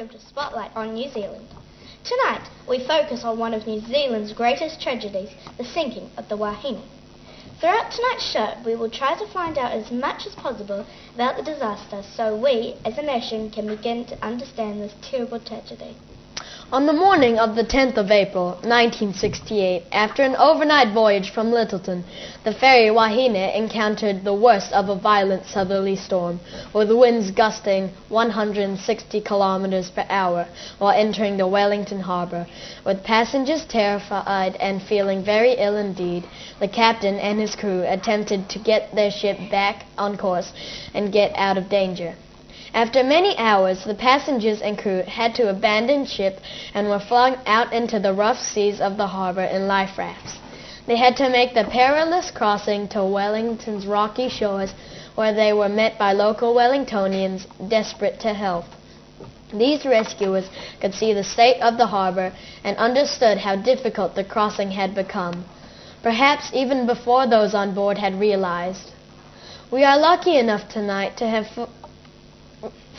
welcome to Spotlight on New Zealand. Tonight, we focus on one of New Zealand's greatest tragedies, the sinking of the Wahine. Throughout tonight's show, we will try to find out as much as possible about the disaster so we, as a nation, can begin to understand this terrible tragedy. On the morning of the 10th of April, 1968, after an overnight voyage from Lyttelton, the ferry Wahine encountered the worst of a violent southerly storm, with winds gusting 160 kilometers per hour while entering the Wellington harbor. With passengers terrified and feeling very ill indeed, the captain and his crew attempted to get their ship back on course and get out of danger. After many hours, the passengers and crew had to abandon ship and were flung out into the rough seas of the harbor in life rafts. They had to make the perilous crossing to Wellington's rocky shores, where they were met by local Wellingtonians desperate to help. These rescuers could see the state of the harbor and understood how difficult the crossing had become, perhaps even before those on board had realized. We are lucky enough tonight to have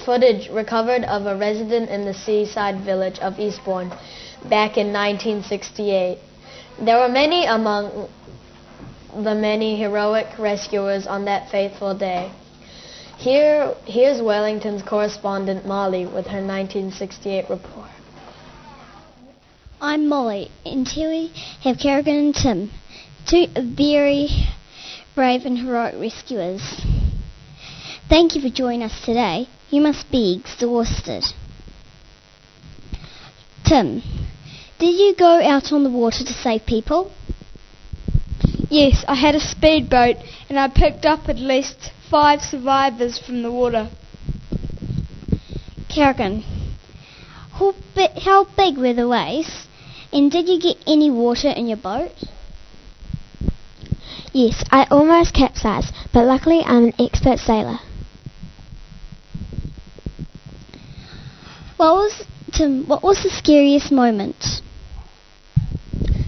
footage recovered of a resident in the seaside village of Eastbourne back in 1968. There were many among the many heroic rescuers on that fateful day. Here's Wellington's correspondent Molly with her 1968 report. I'm Molly, and here we have Kerrigan and Tim, two very brave and heroic rescuers. Thank you for joining us today. You must be exhausted. Tim, did you go out on the water to save people? Yes, I had a speedboat and I picked up at least 5 survivors from the water. Kerrigan, how big were the waves? And did you get any water in your boat? Yes, I almost capsized, but luckily I'm an expert sailor. What was the scariest moment?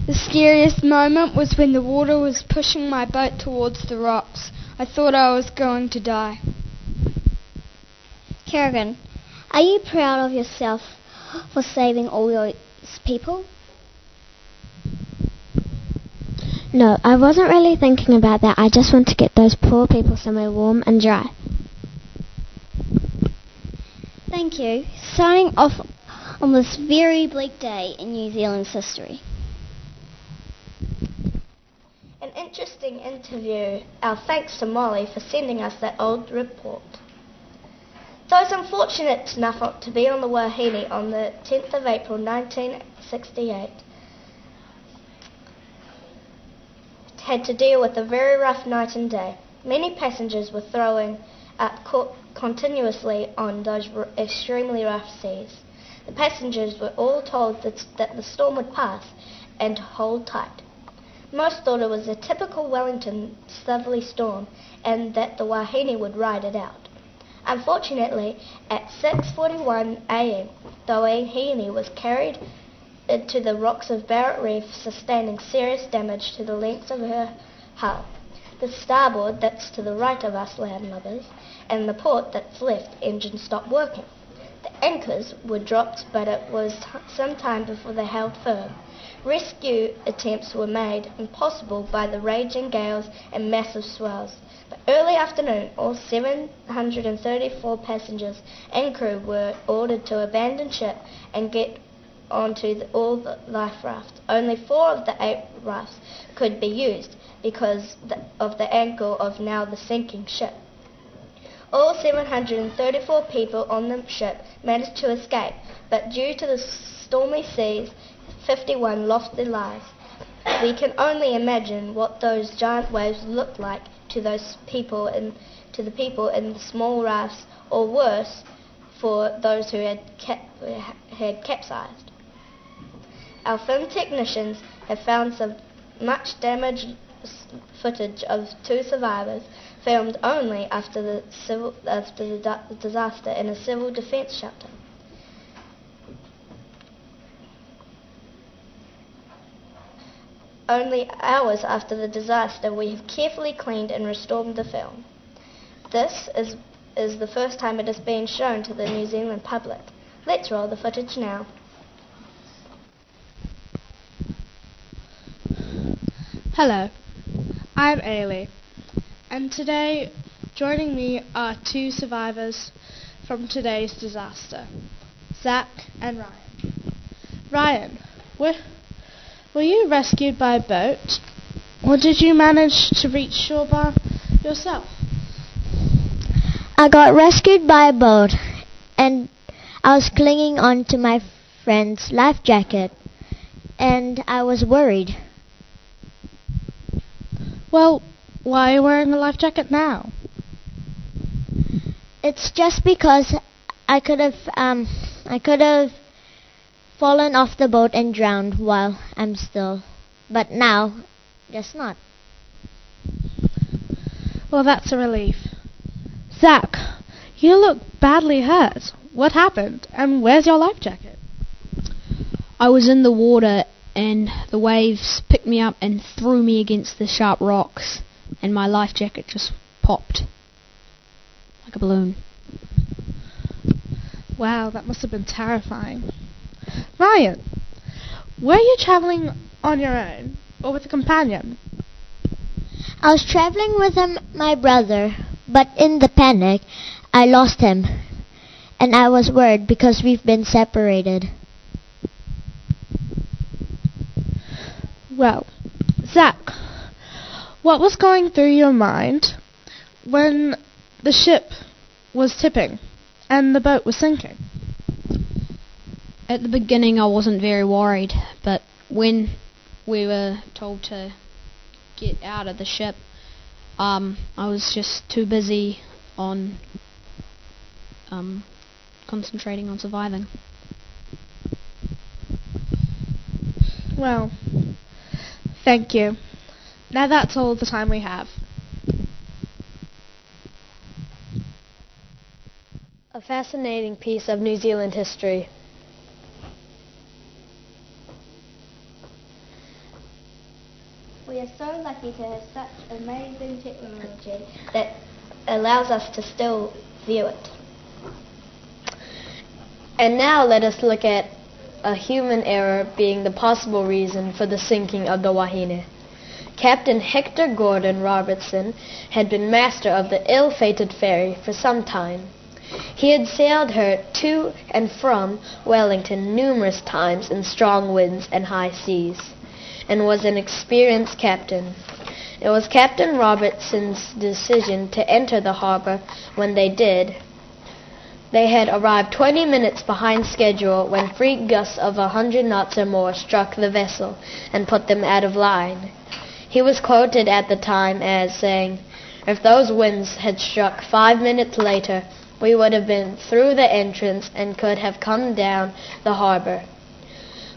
The scariest moment was when the water was pushing my boat towards the rocks. I thought I was going to die. Kerrigan, are you proud of yourself for saving all those people? No, I wasn't really thinking about that. I just want to get those poor people somewhere warm and dry. Thank you. Signing off on this very bleak day in New Zealand's history. An interesting interview. Our thanks to Molly for sending us that old report. Those unfortunate enough to be on the Wahine on the 10th of April 1968 had to deal with a very rough night and day. Many passengers were throwing up continuously on those extremely rough seas. The passengers were all told that the storm would pass and to hold tight. Most thought it was a typical Wellington southerly storm and that the Wahine would ride it out. Unfortunately, at 6:41 a.m., the Wahine was carried into the rocks of Barrett Reef, sustaining serious damage to the length of her hull. The starboard, that's to the right of us landlubbers, and the port that's left engine stopped working. The anchors were dropped, but it was some time before they held firm. Rescue attempts were made impossible by the raging gales and massive swells. By early afternoon, all 734 passengers and crew were ordered to abandon ship and get onto all the life rafts. Only 4 of the 8 rafts could be used because of the angle of now the sinking ship. All 734 people on the ship managed to escape, but due to the stormy seas, 51 lost their lives. We can only imagine what those giant waves looked like to those people and to the people in the small rafts, or worse, for those who had capsized. Our film technicians have found some much damaged footage of 2 survivors filmed only after the disaster in a civil defence shelter. Only hours after the disaster, we have carefully cleaned and restored the film. This is the first time it has been shown to the New Zealand public. Let's roll the footage now. Hello, I'm Ailey, and today joining me are two survivors from today's disaster, Zach and Ryan. Ryan, were you rescued by a boat, or did you manage to reach shore by yourself? I got rescued by a boat, and I was clinging onto my friend's life jacket, and I was worried. Well, why are you wearing a life jacket now? It's just because I could have fallen off the boat and drowned while I'm still, but now, guess not. Well, that's a relief. Zach, you look badly hurt. What happened? And where's your life jacket? I was in the water and the waves picked me up and threw me against the sharp rocks, and my life jacket just popped like a balloon. Wow, that must have been terrifying. Ryan, were you traveling on your own or with a companion? I was traveling with my brother, but in the panic, I lost him, and I was worried because we've been separated. Well, Zach, what was going through your mind when the ship was tipping and the boat was sinking? At the beginning I wasn't very worried, but when we were told to get out of the ship, I was just too busy on concentrating on surviving. Well, thank you. Now that's all the time we have. A fascinating piece of New Zealand history. We are so lucky to have such amazing technology that allows us to still view it. And now let us look at a human error being the possible reason for the sinking of the Wahine. Captain Hector Gordon Robertson had been master of the ill-fated ferry for some time. He had sailed her to and from Wellington numerous times in strong winds and high seas, and was an experienced captain. It was Captain Robertson's decision to enter the harbor when they did. They had arrived 20 minutes behind schedule when freak gusts of 100 knots or more struck the vessel and put them out of line. He was quoted at the time as saying, "If those winds had struck 5 minutes later, we would have been through the entrance and could have come down the harbor.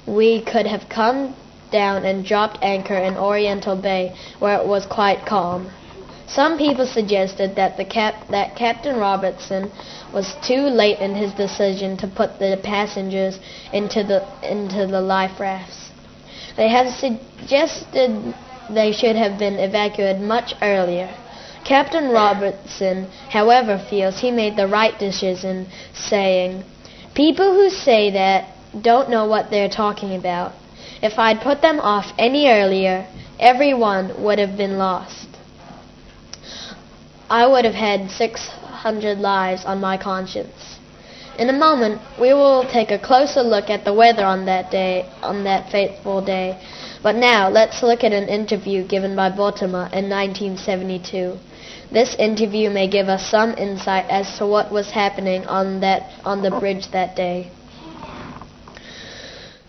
We could have come down and dropped anchor in Oriental Bay, where it was quite calm." Some people suggested that Captain Robertson was too late in his decision to put the passengers into the life rafts. They have suggested they should have been evacuated much earlier. Captain Robertson, however, feels he made the right decision, saying, "People who say that don't know what they're talking about. If I'd put them off any earlier, everyone would have been lost. I would have had 600 lives on my conscience." In a moment, we will take a closer look at the weather on that fateful day. But now, let's look at an interview given by Botama in 1972. This interview may give us some insight as to what was happening on the bridge that day.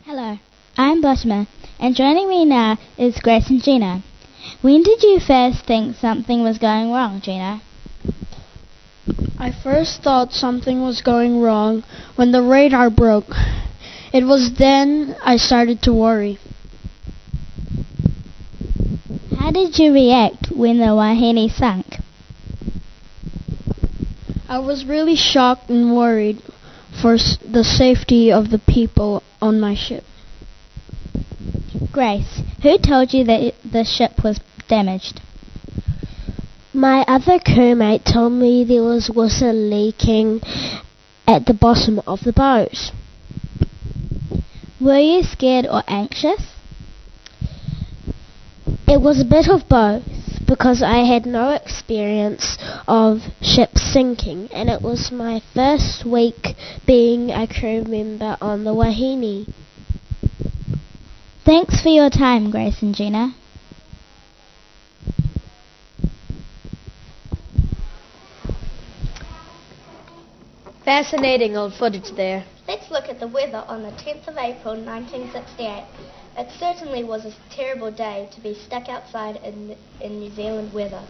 Hello, I'm Botama, and joining me now is Grace and Gina. When did you first think something was going wrong, Gina? I first thought something was going wrong when the radar broke. It was then I started to worry. How did you react when the Wahine sank? I was really shocked and worried for the safety of the people on my ship. Grace, who told you that the ship was damaged? My other crewmate told me there was water leaking at the bottom of the boat. Were you scared or anxious? It was a bit of both, because I had no experience of ships sinking, and it was my first week being a crew member on the Wahine. Thanks for your time, Grace and Gina. Fascinating old footage there. Let's look at the weather on the 10th of April 1968. It certainly was a terrible day to be stuck outside in New Zealand weather.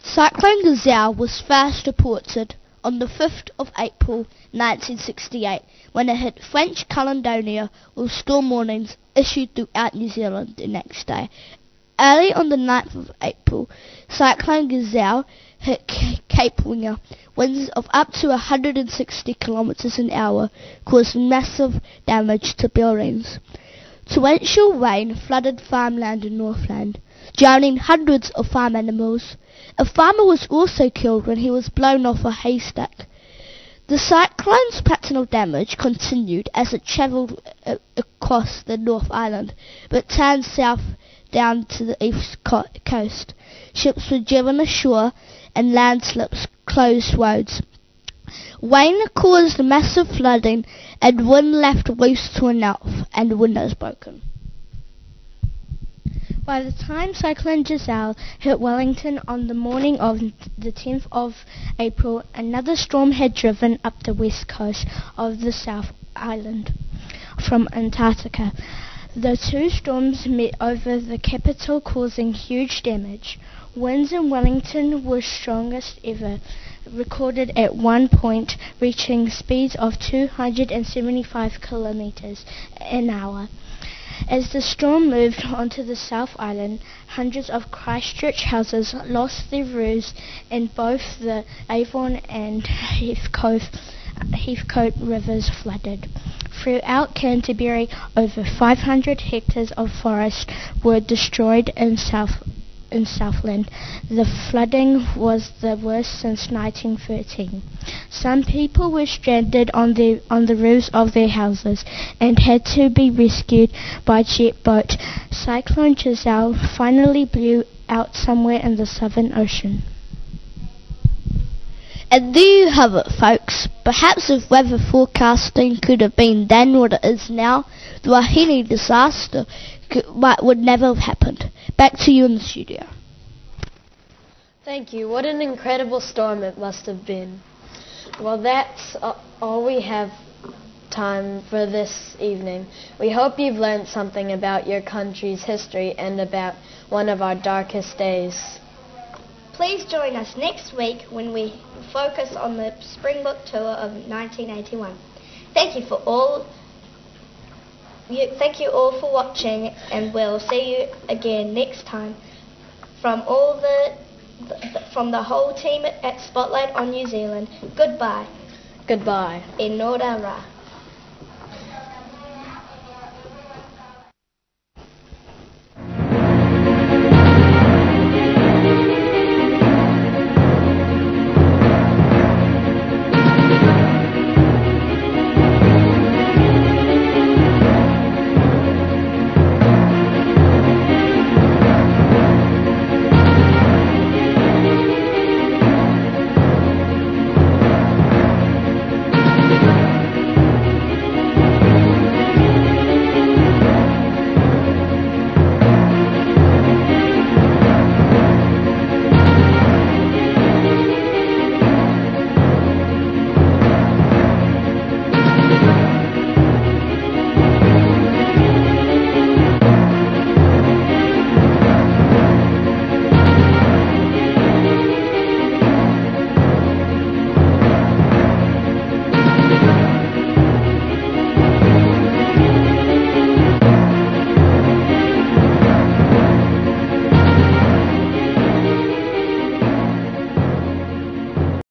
Cyclone Gazelle was first reported on the 5th of April 1968 when it hit French Caledonia, with storm warnings issued throughout New Zealand the next day. Early on the 9th of April, Cyclone Gazelle hit Cape Winger. Winds of up to 160 kilometers an hour caused massive damage to buildings. Torrential rain flooded farmland in Northland, drowning hundreds of farm animals. A farmer was also killed when he was blown off a haystack. The cyclone's pattern of damage continued as it travelled across the North Island, but turned south down to the east coast. Ships were driven ashore and landslips closed roads. Rain caused massive flooding and wind left roofs torn off and windows broken. By the time Cyclone Giselle hit Wellington on the morning of the 10th of April, another storm had driven up the west coast of the South Island from Antarctica. The two storms met over the capital, causing huge damage. Winds in Wellington were strongest ever, recorded at one point, reaching speeds of 275 kilometers an hour. As the storm moved onto the South Island, hundreds of Christchurch houses lost their roofs, and both the Avon and Heathcote rivers flooded. Throughout Canterbury, over 500 hectares of forest were destroyed in Southland. The flooding was the worst since 1913. Some people were stranded on the roofs of their houses and had to be rescued by jet boat. Cyclone Giselle finally blew out somewhere in the Southern Ocean. And there you have it, folks. Perhaps if weather forecasting could have been then what it is now, the Wahine disaster would never have happened. Back to you in the studio. Thank you. What an incredible storm it must have been. Well, that's all we have time for this evening. We hope you've learned something about your country's history and about one of our darkest days. Please join us next week when we focus on the Springbok Tour of 1981. Thank you all for watching, and we'll see you again next time. From the whole team at Spotlight on New Zealand, goodbye. Goodbye. E Nora Ra.